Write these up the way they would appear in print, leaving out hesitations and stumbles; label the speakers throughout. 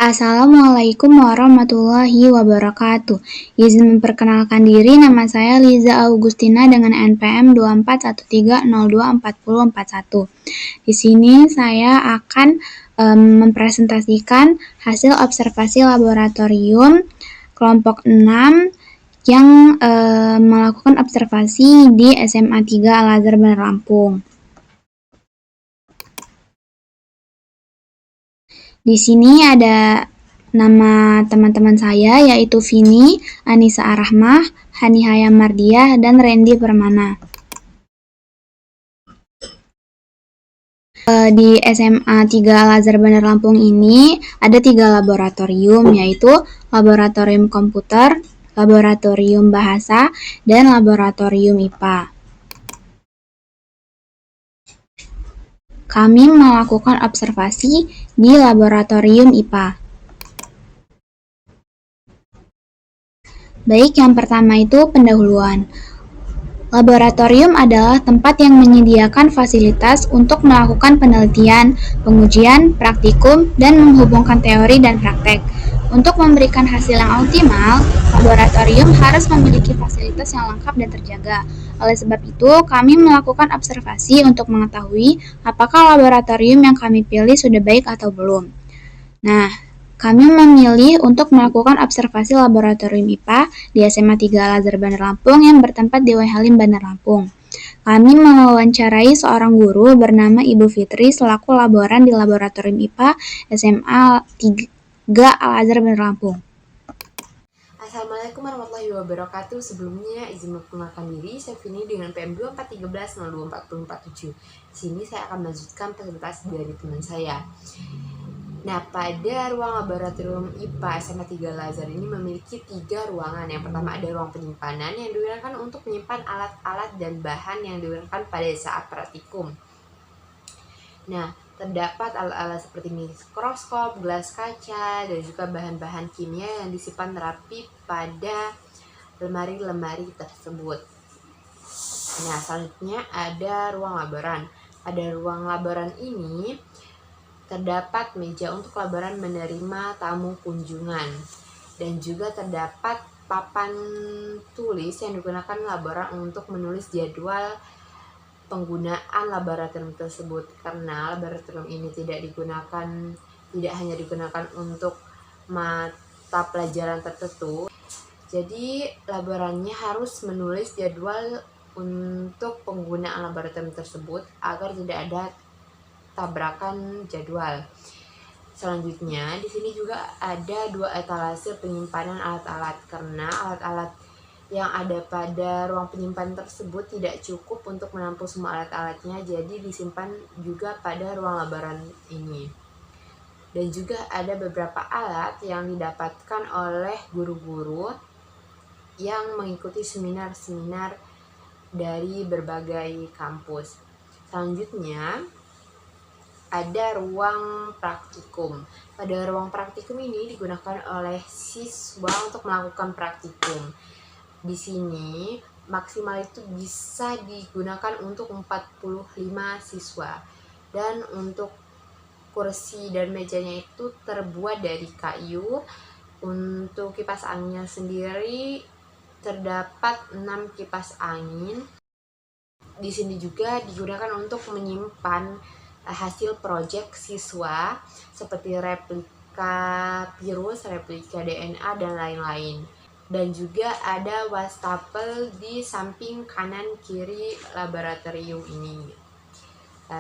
Speaker 1: Assalamualaikum warahmatullahi wabarakatuh. Izin memperkenalkan diri, nama saya Liza Augustina dengan NPM 2413024041. Di sini saya akan mempresentasikan hasil observasi laboratorium kelompok 6 yang melakukan observasi di SMA 3 Al-Azhar Bandar Lampung. Di sini ada nama teman-teman saya, yaitu Vini, Anissa Arahmah, Hanihaya Mardiah, dan Randy Permana. Di SMA 3 Al-Azhar Bandar Lampung ini ada 3 laboratorium, yaitu laboratorium komputer, laboratorium bahasa, dan laboratorium IPA. Kami melakukan observasi di laboratorium IPA. Baik, yang pertama itu pendahuluan. Laboratorium adalah tempat yang menyediakan fasilitas untuk melakukan penelitian, pengujian, praktikum, dan menghubungkan teori dan praktek. Untuk memberikan hasil yang optimal, laboratorium harus memiliki fasilitas yang lengkap dan terjaga. Oleh sebab itu, kami melakukan observasi untuk mengetahui apakah laboratorium yang kami pilih sudah baik atau belum. Nah, kami memilih untuk melakukan observasi laboratorium IPA di SMA 3 Al-Azhar Bandar Lampung yang bertempat di UI Halim Bandar Lampung. Kami mewawancarai seorang guru bernama Ibu Fitri selaku laboran di laboratorium IPA SMA 3 Al-Azhar Bandar Lampung.
Speaker 2: Assalamualaikum warahmatullahi wabarakatuh. Sebelumnya izin memperkenalkan diri, saya Vini dengan PM 2413024047. Di sini saya akan melanjutkan presentasi dari teman saya. Nah, pada ruang laboratorium IPA SMA 3 Al-Azhar ini memiliki 3 ruangan. Yang pertama ada ruang penyimpanan yang digunakan untuk menyimpan alat-alat dan bahan yang digunakan pada saat praktikum. Nah, terdapat alat-alat seperti mikroskop, gelas kaca, dan juga bahan-bahan kimia yang disimpan rapi pada lemari-lemari tersebut. Nah, selanjutnya ada ruang laboran. Pada ruang laboran ini terdapat meja untuk laboran menerima tamu kunjungan, dan juga terdapat papan tulis yang digunakan laboran untuk menulis jadwal penggunaan laboratorium tersebut, karena laboratorium ini tidak hanya digunakan untuk mata pelajaran tertentu. Jadi laborannya harus menulis jadwal untuk penggunaan laboratorium tersebut agar tidak ada tabrakan jadwal. Selanjutnya di sini juga ada 2 etalase penyimpanan alat-alat, karena alat-alat yang ada pada ruang penyimpanan tersebut tidak cukup untuk menampung semua alat-alatnya, jadi disimpan juga pada ruang laboran ini. Dan juga ada beberapa alat yang didapatkan oleh guru-guru yang mengikuti seminar-seminar dari berbagai kampus. Selanjutnya ada ruang praktikum. Pada ruang praktikum ini digunakan oleh siswa untuk melakukan praktikum. Di sini maksimal itu bisa digunakan untuk 45 siswa, dan untuk kursi dan mejanya itu terbuat dari kayu. Untuk kipas anginnya sendiri terdapat 6 kipas angin. Di sini juga digunakan untuk menyimpan hasil proyek siswa seperti replika virus, replika DNA, dan lain-lain. Dan juga ada wastafel di samping kanan kiri laboratorium ini.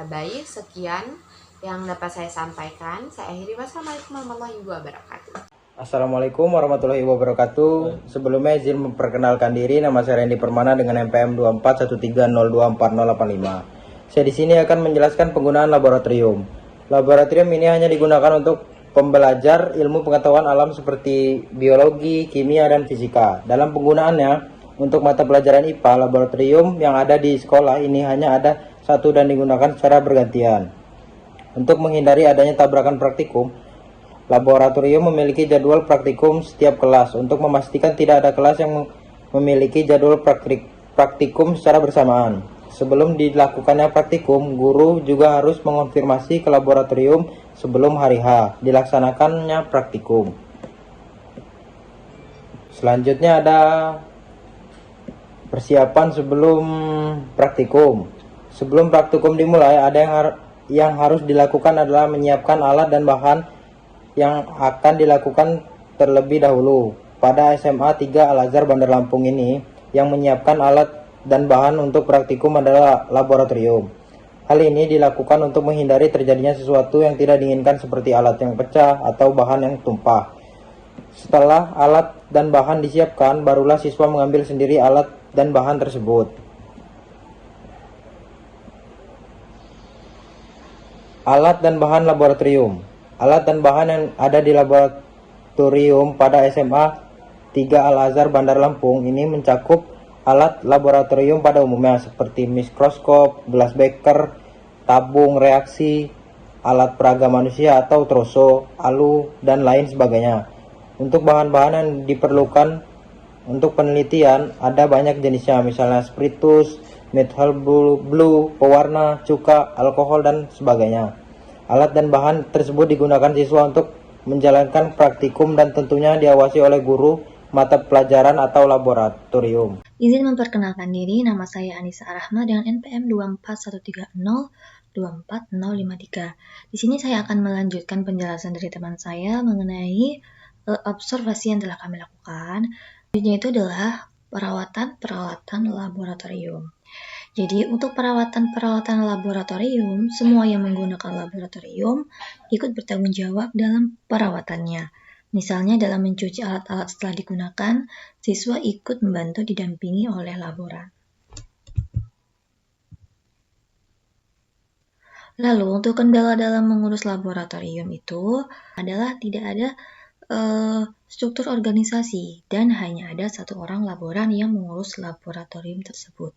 Speaker 2: Baik, sekian yang dapat saya sampaikan. Saya akhiri. Wassalamualaikum warahmatullahi wabarakatuh.
Speaker 3: Assalamualaikum warahmatullahi wabarakatuh. Sebelumnya izin memperkenalkan diri, nama saya Randy Permana dengan NPM 2413024085. Saya di sini akan menjelaskan penggunaan laboratorium. Laboratorium ini hanya digunakan untuk pembelajar ilmu pengetahuan alam seperti biologi, kimia, dan fisika. Dalam penggunaannya, untuk mata pelajaran IPA, laboratorium yang ada di sekolah ini hanya ada 1 dan digunakan secara bergantian. Untuk menghindari adanya tabrakan praktikum, laboratorium memiliki jadwal praktikum setiap kelas untuk memastikan tidak ada kelas yang memiliki jadwal praktikum secara bersamaan. Sebelum dilakukannya praktikum, guru juga harus mengonfirmasi ke laboratorium sebelum hari H dilaksanakannya praktikum. Selanjutnya ada persiapan sebelum praktikum. Sebelum praktikum dimulai, ada yang harus dilakukan adalah menyiapkan alat dan bahan yang akan dilakukan terlebih dahulu. Pada SMA 3 Al-Azhar Bandar Lampung ini, yang menyiapkan alat dan bahan untuk praktikum adalah laboratorium. Hal ini dilakukan untuk menghindari terjadinya sesuatu yang tidak diinginkan seperti alat yang pecah atau bahan yang tumpah. Setelah alat dan bahan disiapkan, barulah siswa mengambil sendiri alat dan bahan tersebut. Alat dan bahan laboratorium. Alat dan bahan yang ada di laboratorium pada SMA 3 Al-Azhar Bandar Lampung ini mencakup alat laboratorium pada umumnya seperti mikroskop, gelas beker, tabung reaksi, alat peraga manusia atau troso, alu, dan lain sebagainya. Untuk bahan-bahan yang diperlukan untuk penelitian ada banyak jenisnya, misalnya spiritus, methyl blue, pewarna, cuka, alkohol, dan sebagainya. Alat dan bahan tersebut digunakan siswa untuk menjalankan praktikum dan tentunya diawasi oleh guru mata pelajaran atau laboratorium.
Speaker 4: Izin memperkenalkan diri, nama saya Anissa Arahma dengan NPM 24130240053. Di sini saya akan melanjutkan penjelasan dari teman saya mengenai observasi yang telah kami lakukan. Selanjutnya itu adalah perawatan laboratorium. Jadi untuk perawatan laboratorium, semua yang menggunakan laboratorium ikut bertanggung jawab dalam perawatannya. Misalnya dalam mencuci alat-alat setelah digunakan, siswa ikut membantu didampingi oleh laboran. Lalu untuk kendala dalam mengurus laboratorium itu adalah tidak ada struktur organisasi dan hanya ada satu orang laboran yang mengurus laboratorium tersebut.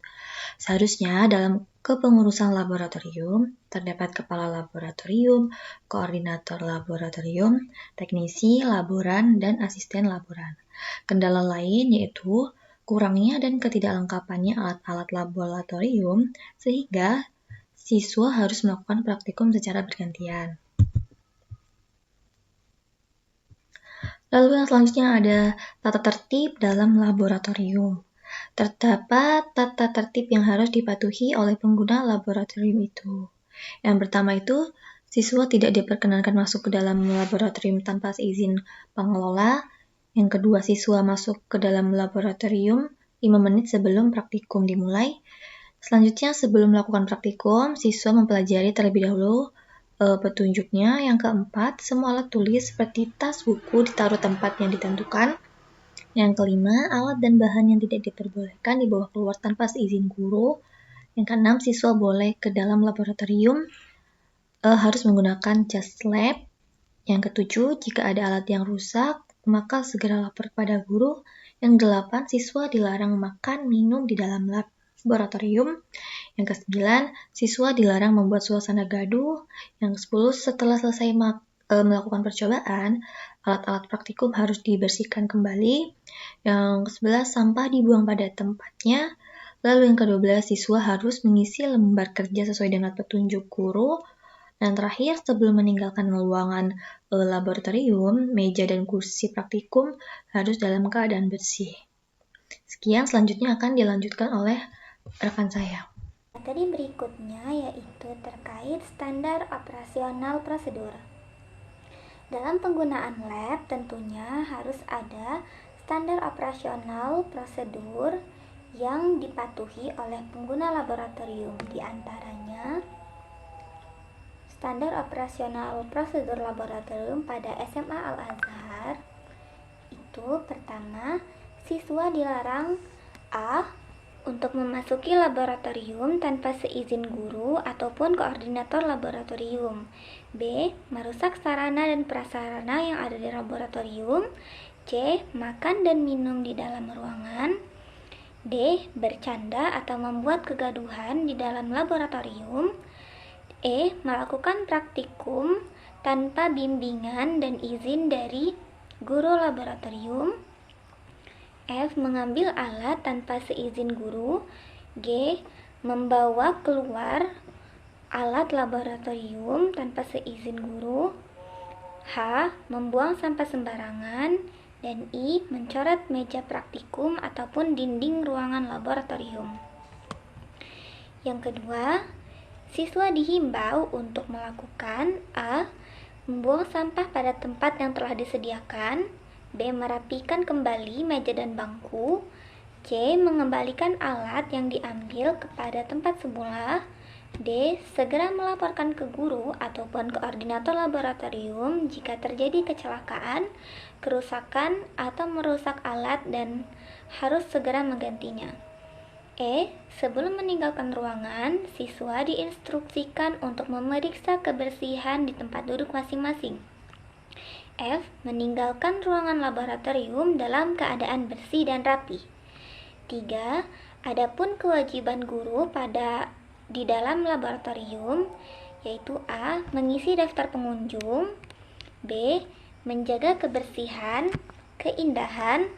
Speaker 4: Seharusnya dalam kepengurusan laboratorium terdapat kepala laboratorium, koordinator laboratorium, teknisi, laboran, dan asisten laboran. Kendala lain yaitu kurangnya dan ketidaklengkapannya alat-alat laboratorium sehingga siswa harus melakukan praktikum secara bergantian. Lalu yang selanjutnya ada tata tertib dalam laboratorium. Terdapat tata tertib yang harus dipatuhi oleh pengguna laboratorium itu. Yang pertama itu, siswa tidak diperkenankan masuk ke dalam laboratorium tanpa izin pengelola. Yang kedua, siswa masuk ke dalam laboratorium 5 menit sebelum praktikum dimulai. Selanjutnya, sebelum melakukan praktikum, siswa mempelajari terlebih dahulu petunjuknya. Yang keempat, semua alat tulis seperti tas, buku ditaruh tempat yang ditentukan. Yang kelima, alat dan bahan yang tidak diperbolehkan dibawa keluar tanpa seizin guru. Yang keenam, siswa boleh ke dalam laboratorium harus menggunakan jas lab. Yang ketujuh, jika ada alat yang rusak, maka segera lapor pada guru. Yang delapan, siswa dilarang makan, minum di dalam laboratorium. Yang kesembilan, siswa dilarang membuat suasana gaduh. Yang ke-10, setelah selesai melakukan percobaan, alat-alat praktikum harus dibersihkan kembali. Yang ke-11, sampah dibuang pada tempatnya. Lalu yang ke-12, siswa harus mengisi lembar kerja sesuai dengan petunjuk guru. Dan terakhir, sebelum meninggalkan ruangan laboratorium, meja dan kursi praktikum harus dalam keadaan bersih. Sekian, selanjutnya akan dilanjutkan oleh rekan saya.
Speaker 5: Materi berikutnya yaitu terkait standar operasional prosedur. Dalam penggunaan lab tentunya harus ada standar operasional prosedur yang dipatuhi oleh pengguna laboratorium. Di antaranya standar operasional prosedur laboratorium pada SMA Al-Azhar itu pertama, siswa dilarang untuk memasuki laboratorium tanpa seizin guru ataupun koordinator laboratorium. B. Merusak sarana dan prasarana yang ada di laboratorium. C. Makan dan minum di dalam ruangan. D. Bercanda atau membuat kegaduhan di dalam laboratorium. E. Melakukan praktikum tanpa bimbingan dan izin dari guru laboratorium. F. Mengambil alat tanpa seizin guru. G. membawa keluar alat laboratorium tanpa seizin guru. H. Membuang sampah sembarangan. Dan I. Mencoret meja praktikum ataupun dinding ruangan laboratorium. Yang kedua, siswa dihimbau untuk melakukan A. Membuang sampah pada tempat yang telah disediakan. B. Merapikan kembali meja dan bangku. C. Mengembalikan alat yang diambil kepada tempat semula. D. Segera melaporkan ke guru ataupun koordinator laboratorium jika terjadi kecelakaan, kerusakan, atau merusak alat dan harus segera menggantinya. E. Sebelum meninggalkan ruangan, siswa diinstruksikan untuk memeriksa kebersihan di tempat duduk masing-masing. F. Meninggalkan ruangan laboratorium dalam keadaan bersih dan rapi. 3. Adapun kewajiban guru di dalam laboratorium, yaitu A. Mengisi daftar pengunjung. B. Menjaga kebersihan, keindahan,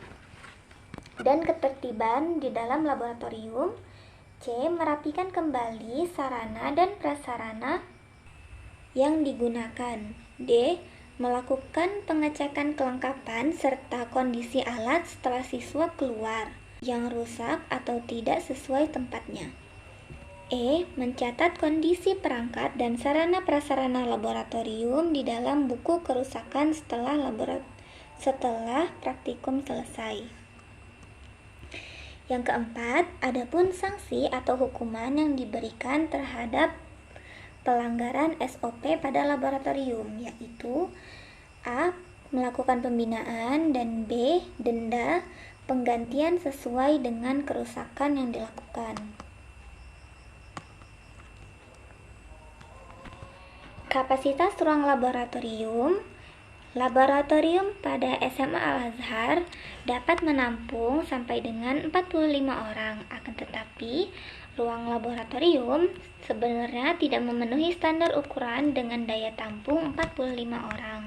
Speaker 5: dan ketertiban di dalam laboratorium. C. Merapikan kembali sarana dan prasarana yang digunakan. D. Melakukan pengecekan kelengkapan serta kondisi alat setelah siswa keluar yang rusak atau tidak sesuai tempatnya. E. Mencatat kondisi perangkat dan sarana prasarana laboratorium di dalam buku kerusakan setelah praktikum selesai. Yang keempat, adapun sanksi atau hukuman yang diberikan terhadap pelanggaran SOP pada laboratorium, yaitu A. Melakukan pembinaan, dan B. Denda penggantian sesuai dengan kerusakan yang dilakukan. Kapasitas ruang laboratorium. Laboratorium pada SMA Al-Azhar dapat menampung sampai dengan 45 orang. Akan tetapi, ruang laboratorium sebenarnya tidak memenuhi standar ukuran dengan daya tampung 45 orang.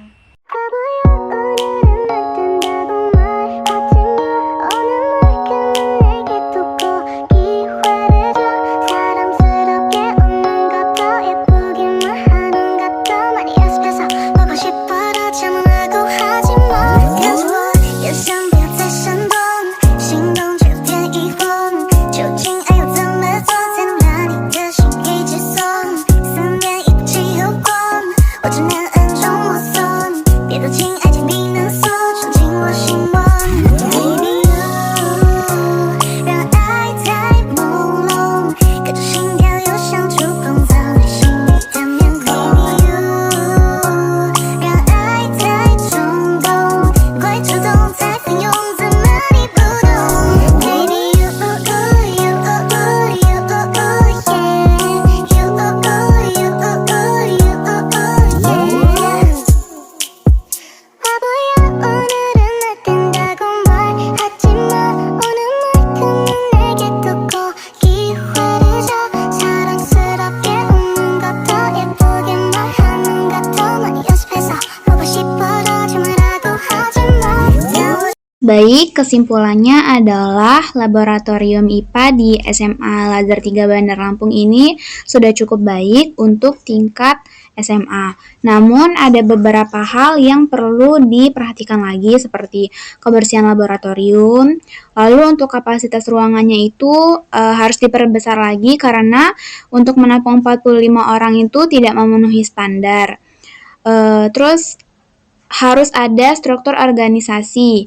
Speaker 1: Baik, kesimpulannya adalah laboratorium IPA di SMA Al-Azhar 3 Bandar Lampung ini sudah cukup baik untuk tingkat SMA. Namun ada beberapa hal yang perlu diperhatikan lagi seperti kebersihan laboratorium. Lalu untuk kapasitas ruangannya itu harus diperbesar lagi karena untuk menampung 45 orang itu tidak memenuhi standar. Terus harus ada struktur organisasi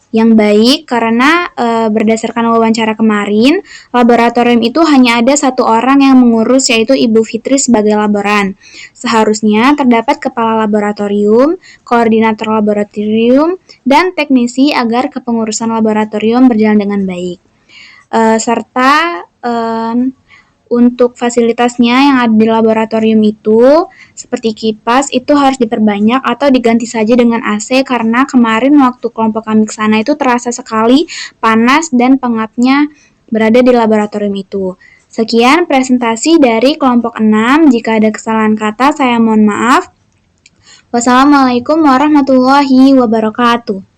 Speaker 1: yang baik karena berdasarkan wawancara kemarin, laboratorium itu hanya ada satu orang yang mengurus, yaitu Ibu Fitri sebagai laboran. Seharusnya terdapat kepala laboratorium, koordinator laboratorium, dan teknisi agar kepengurusan laboratorium berjalan dengan baik. Serta untuk fasilitasnya yang ada di laboratorium itu, seperti kipas, itu harus diperbanyak atau diganti saja dengan AC karena kemarin waktu kelompok kami ke sana itu terasa sekali panas dan pengapnya berada di laboratorium itu. Sekian presentasi dari kelompok 6. Jika ada kesalahan kata, saya mohon maaf. Wassalamualaikum warahmatullahi wabarakatuh.